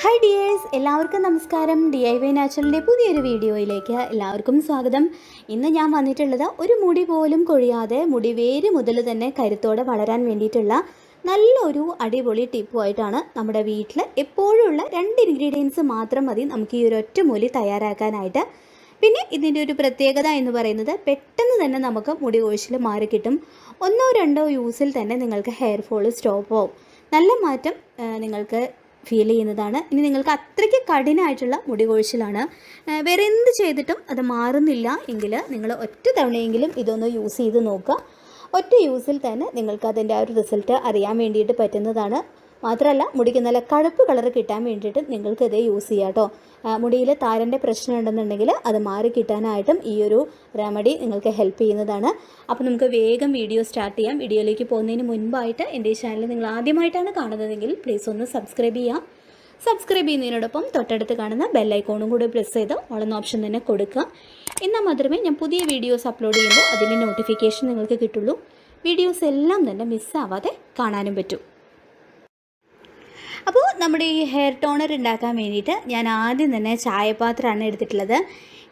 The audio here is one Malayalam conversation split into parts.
ഹായ് ഡിയേഴ്സ്, എല്ലാവർക്കും നമസ്കാരം. DIY നാച്ചുറലിൻ്റെ പുതിയൊരു വീഡിയോയിലേക്ക് എല്ലാവർക്കും സ്വാഗതം. ഇന്ന് ഞാൻ വന്നിട്ടുള്ളത് ഒരു മുടി പോലും കൊഴിയാതെ മുടി വേര് മുതൽ തന്നെ കരുത്തോടെ വളരാൻ വേണ്ടിയിട്ടുള്ള നല്ലൊരു അടിപൊളി ടിപ്പുമായിട്ടാണ്. നമ്മുടെ വീട്ടിൽ എപ്പോഴുള്ള 2 ഇൻഗ്രീഡിയൻസ് മാത്രം മതി നമുക്ക് ഈ ഒരു ഒറ്റമൂലി തയ്യാറാക്കാനായിട്ട്. പിന്നെ ഇതിൻ്റെ ഒരു പ്രത്യേകത എന്ന് പറയുന്നത് പെട്ടെന്ന് തന്നെ നമുക്ക് മുടി കൊഴിച്ചിൽ മാറി കിട്ടും. 1-2 യൂസിൽ തന്നെ നിങ്ങൾക്ക് ഹെയർ ഫോൾ സ്റ്റോപ്പ് ആവും. നല്ല മാറ്റം നിങ്ങൾക്ക് ഫീൽ ചെയ്യുന്നതാണ്. ഇനി നിങ്ങൾക്ക് അത്രയ്ക്ക് കഠിനമായിട്ടുള്ള മുടി കൊഴിച്ചിലാണ്, വേറെ എന്ത് ചെയ്തിട്ടും അത് മാറുന്നില്ല എങ്കിൽ നിങ്ങൾ ഒറ്റ തവണയെങ്കിലും ഇതൊന്ന് യൂസ് ചെയ്ത് നോക്കുക. ഒറ്റ യൂസിൽ തന്നെ നിങ്ങൾക്ക് അതിൻ്റെ ആ ഒരു റിസൾട്ട് അറിയാൻ വേണ്ടിയിട്ട് പറ്റുന്നതാണ്. മാത്രമല്ല മുടിക്ക് നല്ല കറുപ്പ് കളർ കിട്ടാൻ വേണ്ടിയിട്ട് നിങ്ങൾക്കിത് യൂസ് ചെയ്യാം കേട്ടോ. മുടിയിൽ താരൻ്റെ പ്രശ്നം ഉണ്ടെന്നുണ്ടെങ്കിൽ അത് മാറി കിട്ടാനായിട്ടും ഈ ഒരു റെമഡി നിങ്ങൾക്ക് ഹെൽപ്പ് ചെയ്യുന്നതാണ്. അപ്പോൾ നമുക്ക് വേഗം വീഡിയോ സ്റ്റാർട്ട് ചെയ്യാം. വീഡിയോയിലേക്ക് പോകുന്നതിന് മുൻപായിട്ട് എൻ്റെ ഈ ചാനൽ നിങ്ങൾ ആദ്യമായിട്ടാണ് കാണുന്നതെങ്കിൽ പ്ലീസ് ഒന്ന് സബ്സ്ക്രൈബ് ചെയ്യാം. സബ്സ്ക്രൈബ് ചെയ്യുന്നതിനോടൊപ്പം തൊട്ടടുത്ത് കാണുന്ന ബെല്ലൈക്കോണും കൂടി പ്രസ് ചെയ്ത് ഓൾ ഓപ്ഷൻ തന്നെ കൊടുക്കുക. എന്നാൽ മാത്രമേ ഞാൻ പുതിയ വീഡിയോസ് അപ്ലോഡ് ചെയ്യുമ്പോൾ അതിൻ്റെ നോട്ടിഫിക്കേഷൻ നിങ്ങൾക്ക് കിട്ടുള്ളൂ. വീഡിയോസ് എല്ലാം തന്നെ മിസ്സാവാതെ കാണാനും പറ്റും. അപ്പോൾ നമ്മുടെ ഈ ഹെയർ ടോണർ ഉണ്ടാക്കാൻ വേണ്ടിയിട്ട് ഞാൻ ആദ്യം തന്നെ ചായപാത്രമാണ് എടുത്തിട്ടുള്ളത്.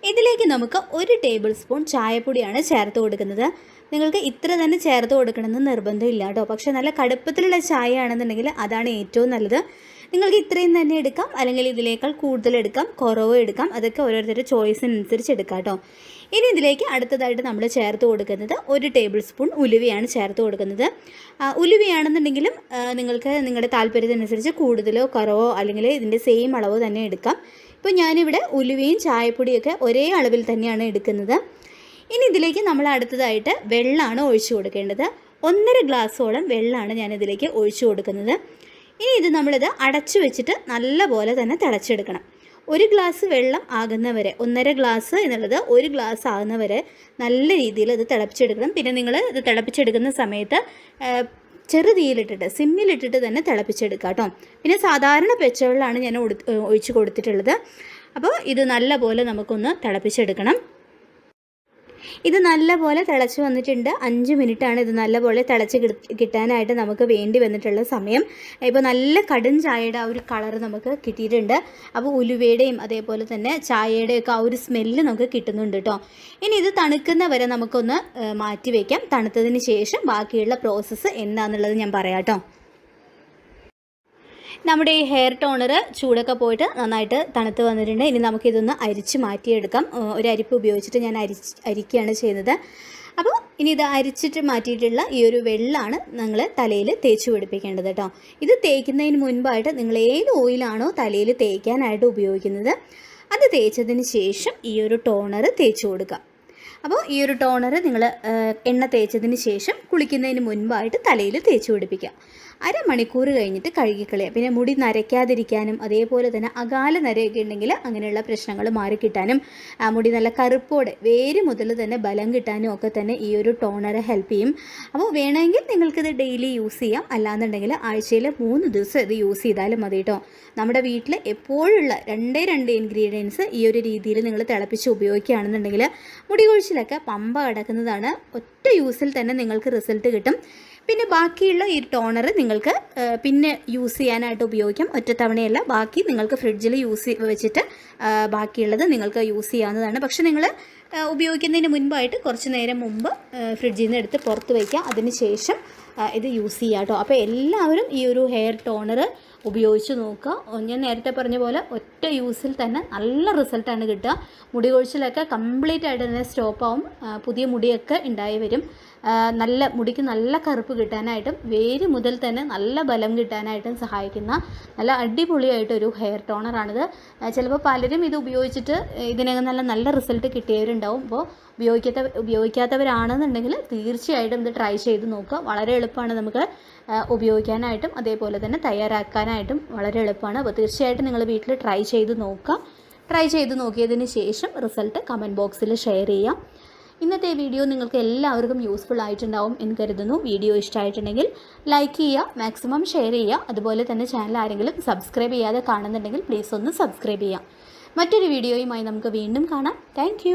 ഇതിലേക്ക് നമുക്ക് 1 ടേബിൾ സ്പൂൺ ചായപ്പൊടിയാണ് ചേർത്ത് കൊടുക്കുന്നത്. നിങ്ങൾക്ക് ഇത്ര തന്നെ ചേർത്ത് കൊടുക്കണമെന്ന് നിർബന്ധമില്ല കേട്ടോ. പക്ഷേ നല്ല കടുപ്പത്തിലുള്ള ചായ ആണെന്നുണ്ടെങ്കിൽ അതാണ് ഏറ്റവും നല്ലത്. നിങ്ങൾക്ക് ഇത്രയും തന്നെ എടുക്കാം, അല്ലെങ്കിൽ ഇതിനേക്കാൾ കൂടുതൽ എടുക്കാം, കുറവ് എടുക്കാം. അതൊക്കെ ഓരോരുത്തരുടെ ചോയ്സിനനുസരിച്ച് എടുക്കാം കേട്ടോ. ഇനി ഇതിലേക്ക് അടുത്തതായിട്ട് നമ്മൾ ചേർത്ത് കൊടുക്കുന്നത് 1 ടേബിൾ സ്പൂൺ ഉലുവയാണ് ചേർത്ത് കൊടുക്കുന്നത്. ഉലുവയാണെന്നുണ്ടെങ്കിലും നിങ്ങൾക്ക് നിങ്ങളുടെ താല്പര്യത്തിനനുസരിച്ച് കൂടുതലോ കുറവോ അല്ലെങ്കിൽ ഇതിൻ്റെ സെയിം അളവോ തന്നെ എടുക്കാം. ഇപ്പോൾ ഞാനിവിടെ ഉലുവയും ചായപ്പൊടിയൊക്കെ ഒരേ അളവിൽ തന്നെയാണ് എടുക്കുന്നത്. ഇനി ഇതിലേക്ക് നമ്മൾ അടുത്തതായിട്ട് വെള്ളമാണ് ഒഴിച്ചു കൊടുക്കേണ്ടത്. 1.5 ഗ്ലാസ്സോളം വെള്ളമാണ് ഞാനിതിലേക്ക് ഒഴിച്ചു കൊടുക്കുന്നത്. ഇനി ഇത് നമ്മളിത് അടച്ചു വെച്ചിട്ട് നല്ലപോലെ തന്നെ തിളച്ചെടുക്കണം. 1 ഗ്ലാസ് വെള്ളം ആകുന്നവരെ, 1.5 ഗ്ലാസ് എന്നുള്ളത് 1 ഗ്ലാസ് ആകുന്നവരെ നല്ല രീതിയിൽ ഇത് തിളപ്പിച്ചെടുക്കണം. പിന്നെ നിങ്ങൾ ഇത് തിളപ്പിച്ചെടുക്കുന്ന സമയത്ത് ചെറുതീയിലിട്ടിട്ട് സിമ്മിലിട്ടിട്ട് തന്നെ തിളപ്പിച്ചെടുക്കുക കേട്ടോ. പിന്നെ സാധാരണ പച്ചവെള്ളമാണ് ഞാൻ ഒഴിച്ച് കൊടുത്തിട്ടുള്ളത്. അപ്പോൾ ഇത് നല്ലപോലെ നമുക്കൊന്ന് തിളപ്പിച്ചെടുക്കണം. ഇത് നല്ലപോലെ തിളച്ച് വന്നിട്ടുണ്ട്. 5 മിനിറ്റാണ് ഇത് നല്ലപോലെ തിളച്ച് കിട്ടാനായിട്ട് നമുക്ക് വേണ്ടി വന്നിട്ടുള്ള സമയം. ഇപ്പോൾ നല്ല കടും ചായയുടെ ആ ഒരു കളർ നമുക്ക് കിട്ടിയിട്ടുണ്ട്. അപ്പോൾ ഉലുവയുടെയും അതേപോലെ തന്നെ ചായയുടെയൊക്കെ ആ ഒരു സ്മെല്ല് നമുക്ക് കിട്ടുന്നുണ്ട് കേട്ടോ. ഇനി ഇത് തണുക്കുന്ന വരെ നമുക്കൊന്ന് മാറ്റി വയ്ക്കാം. തണുത്തതിന് ശേഷം ബാക്കിയുള്ള പ്രോസസ്സ് എന്താണെന്നുള്ളത് ഞാൻ പറയാം കേട്ടോ. നമ്മുടെ ഈ ഹെയർ ടോണർ ചൂടൊക്കെ പോയിട്ട് നന്നായിട്ട് തണുത്ത് വന്നിട്ടുണ്ട്. ഇനി നമുക്കിതൊന്ന് അരിച്ച് മാറ്റിയെടുക്കാം. ഒരു അരിപ്പ് ഉപയോഗിച്ചിട്ട് ഞാൻ അരിക്കുകയാണ് ചെയ്യുന്നത്. അപ്പോൾ ഇനി ഇത് അരിച്ചിട്ട് മാറ്റിയിട്ടുള്ള ഈ ഒരു വെള്ളമാണ് നിങ്ങൾ തലയിൽ തേച്ച് പിടിപ്പിക്കേണ്ടത് കേട്ടോ. ഇത് തേക്കുന്നതിന് മുൻപായിട്ട് നിങ്ങൾ ഏത് ഓയിലാണോ തലയിൽ തേക്കാനായിട്ട് ഉപയോഗിക്കുന്നത് അത് തേച്ചതിന് ശേഷം ഈ ഒരു ടോണർ തേച്ച് കൊടുക്കുക. അപ്പോൾ ഈ ഒരു ടോണർ നിങ്ങൾ എണ്ണ തേച്ചതിന് ശേഷം കുളിക്കുന്നതിന് മുൻപായിട്ട് തലയിൽ തേച്ച് പിടിപ്പിക്കുക. 1/2 മണിക്കൂർ കഴിഞ്ഞിട്ട് കഴുകിക്കളയുക. പിന്നെ മുടി നരയ്ക്കാതിരിക്കാനും അതേപോലെ തന്നെ അകാല നരയൊക്കെ ഉണ്ടെങ്കിൽ അങ്ങനെയുള്ള പ്രശ്നങ്ങൾ മാറിക്കിട്ടാനും മുടി നല്ല കറുപ്പോടെ വേര് മുതൽ തന്നെ ബലം കിട്ടാനും ഒക്കെ തന്നെ ഈ ഒരു ടോണർ ഹെൽപ്പ് ചെയ്യും. അപ്പോൾ വേണമെങ്കിൽ നിങ്ങൾക്കിത് ഡെയിലി യൂസ് ചെയ്യാം. അല്ലാന്നുണ്ടെങ്കിൽ ആഴ്ചയിൽ 3 ദിവസം ഇത് യൂസ് ചെയ്താലും മതി കേട്ടോ. നമ്മുടെ വീട്ടിൽ എപ്പോഴുള്ള 2 ഇൻഗ്രീഡിയൻസ് ഈ ഒരു രീതിയിൽ നിങ്ങൾ തിളപ്പിച്ച് ഉപയോഗിക്കുകയാണെന്നുണ്ടെങ്കിൽ മുടി കൊഴിച്ചിലൊക്കെ പമ്പ കിടക്കുന്നതാണ്. ഒറ്റ യൂസിൽ തന്നെ നിങ്ങൾക്ക് റിസൾട്ട് കിട്ടും. പിന്നെ ബാക്കിയുള്ള ഈ ടോണർ നിങ്ങൾക്ക് പിന്നെ യൂസ് ചെയ്യാനായിട്ട് ഉപയോഗിക്കാം. ഒറ്റത്തവണയല്ല, ബാക്കി നിങ്ങൾക്ക് ഫ്രിഡ്ജിൽ വെച്ചിട്ട് ബാക്കിയുള്ളത് നിങ്ങൾക്ക് യൂസ് ചെയ്യാവുന്നതാണ്. പക്ഷെ നിങ്ങൾ ഉപയോഗിക്കുന്നതിന് മുൻപായിട്ട് കുറച്ച് നേരം മുമ്പ് ഫ്രിഡ്ജിൽ നിന്ന് എടുത്ത് പുറത്ത് വയ്ക്കുക. അതിന് ശേഷം ഇത് യൂസ് ചെയ്യുക കേട്ടോ. അപ്പോൾ എല്ലാവരും ഈ ഒരു ഹെയർ ടോണർ ഉപയോഗിച്ച് നോക്കുക. ഞാൻ നേരത്തെ പറഞ്ഞ പോലെ ഒറ്റ യൂസിൽ തന്നെ നല്ല റിസൾട്ടാണ് കിട്ടുക. മുടി കൊഴിച്ചിലൊക്കെ കംപ്ലീറ്റ് ആയിട്ട് തന്നെ സ്റ്റോപ്പാവും. പുതിയ മുടിയൊക്കെ ഉണ്ടായി വരും. നല്ല മുടിക്ക് നല്ല കറുപ്പ് കിട്ടാനായിട്ടും വേര് മുതൽ തന്നെ നല്ല ബലം കിട്ടാനായിട്ടും സഹായിക്കുന്ന നല്ല അടിപൊളിയായിട്ടൊരു ഹെയർ ടോണറാണിത്. ചിലപ്പോൾ പലരും ഇത് ഉപയോഗിച്ചിട്ട് ഇതിനകം നല്ല റിസൾട്ട് കിട്ടിയവരുണ്ടാവും. അപ്പോൾ ഉപയോഗിക്കാത്തവരാണെന്നുണ്ടെങ്കിൽ തീർച്ചയായിട്ടും ഇത് ട്രൈ ചെയ്ത് നോക്കുക. വളരെ എളുപ്പമാണ് നമുക്ക് ഉപയോഗിക്കാനായിട്ടും അതേപോലെ തന്നെ തയ്യാറാക്കാനായിട്ടും വളരെ എളുപ്പമാണ്. അപ്പോൾ തീർച്ചയായിട്ടും നിങ്ങൾ വീട്ടിൽ ട്രൈ ചെയ്ത് നോക്കുക. ട്രൈ ചെയ്ത് നോക്കിയതിന് ശേഷം റിസൾട്ട് കമൻറ്റ് ബോക്സിൽ ഷെയർ ചെയ്യാം. ഇന്നത്തെ വീഡിയോ നിങ്ങൾക്ക് എല്ലാവർക്കും യൂസ്ഫുൾ ആയിട്ടുണ്ടാവും എന്ന് കരുതുന്നു. വീഡിയോ ഇഷ്ടമായിട്ടുണ്ടെങ്കിൽ ലൈക്ക് ചെയ്യുക, മാക്സിമം ഷെയർ ചെയ്യുക. അതുപോലെ തന്നെ ചാനൽ ആരെങ്കിലും സബ്സ്ക്രൈബ് ചെയ്യാതെ കാണുന്നുണ്ടെങ്കിൽ പ്ലീസ് ഒന്ന് സബ്സ്ക്രൈബ് ചെയ്യുക. മറ്റൊരു വീഡിയോയുമായി നമുക്ക് വീണ്ടും കാണാം. താങ്ക്